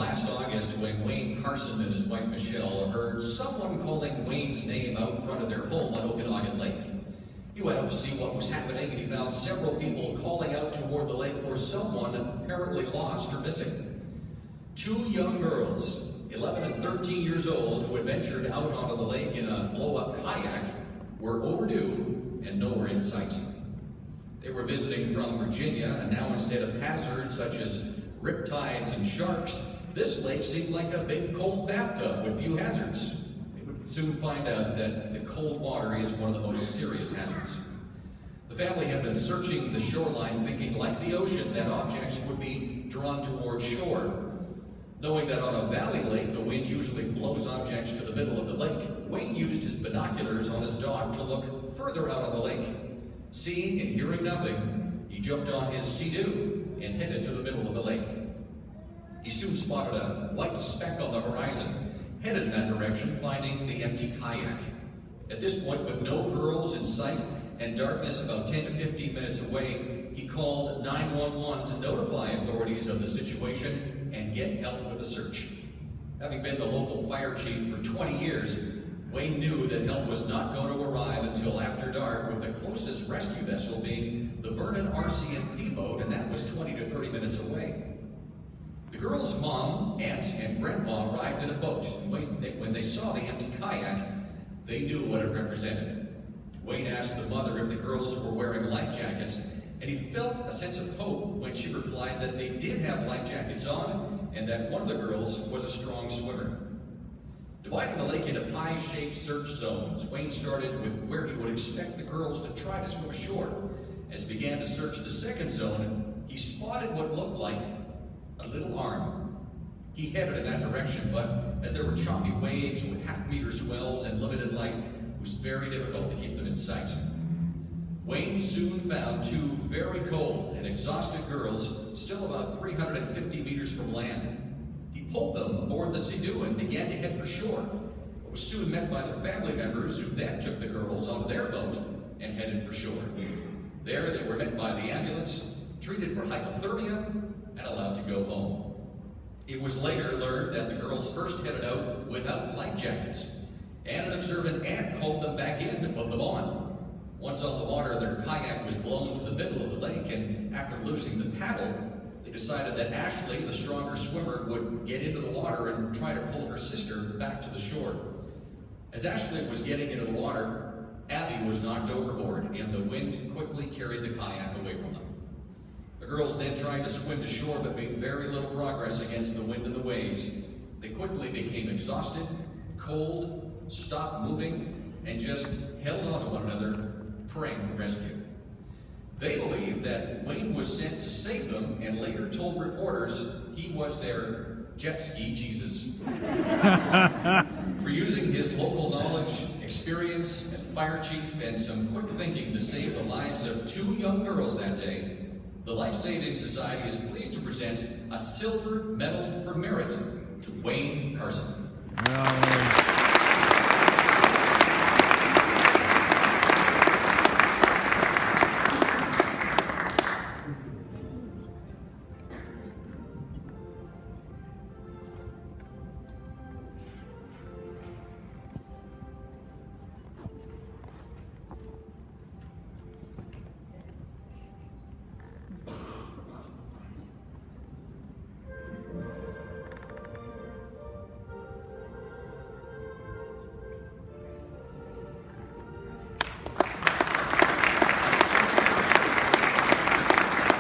last August when Wayne Carson and his wife Michelle heard someone calling Wayne's name out front of their home on Okanagan Lake. He went out to see what was happening, and he found several people calling out toward the lake for someone apparently lost or missing. Two young girls, 11 and 13 years old, who had ventured out onto the lake in a blow-up kayak, were overdue and nowhere in sight. They were visiting from Virginia, and now instead of hazards such as riptides and sharks, this lake seemed like a big cold bathtub with few hazards. They would soon find out that the cold water is one of the most serious hazards. The family had been searching the shoreline thinking, like the ocean, that objects would be drawn toward shore. Knowing that on a valley lake, the wind usually blows objects to the middle of the lake, Wayne used his binoculars on his dog to look further out on the lake. Seeing and hearing nothing, he jumped on his Sea-Doo and headed to the middle of the lake. He soon spotted a white speck on the horizon, headed in that direction, finding the empty kayak. At this point, with no girls in sight and darkness about 10 to 15 minutes away, he called 911 to notify authorities of the situation and get help with the search. Having been the local fire chief for 20 years, Wayne knew that help was not going to arrive until after dark, with the closest rescue vessel being the Vernon RCMP boat, and that was 20 to 30 minutes away. The girls' mom, aunt, and grandpa arrived in a boat. When they saw the empty kayak, they knew what it represented. Wayne asked the mother if the girls were wearing life jackets, and he felt a sense of hope when she replied that they did have life jackets on and that one of the girls was a strong swimmer. Dividing the lake into pie-shaped search zones, Wayne started with where he would expect the girls to try to swim ashore. As he began to search the second zone, he spotted what looked like a little arm. He headed in that direction, but as there were choppy waves with half-meter swells and limited light, it was very difficult to keep them in sight. Wayne soon found two very cold and exhausted girls still about 350 meters from land. He pulled them aboard the Sea-Doo and began to head for shore, but was soon met by the family members, who then took the girls onto their boat and headed for shore. There they were met by the ambulance, treated for hypothermia, and allowed to go home. It was later learned that the girls first headed out without life jackets, and an observant aunt called them back in to put them on. Once on the water, their kayak was blown to the middle of the lake, and after losing the paddle, they decided that Ashley, the stronger swimmer, would get into the water and try to pull her sister back to the shore. As Ashley was getting into the water, Abby was knocked overboard, and the wind quickly carried the kayak away from them. The girls then tried to swim to shore, but made very little progress against the wind and the waves. They quickly became exhausted, cold, stopped moving, and just held on to one another, praying for rescue. They believed that Wayne was sent to save them, and later told reporters he was their jet ski Jesus. For using his local knowledge, experience as fire chief, and some quick thinking to save the lives of two young girls that day, the Lifesaving Society is pleased to present a silver medal for merit to Wayne Carson.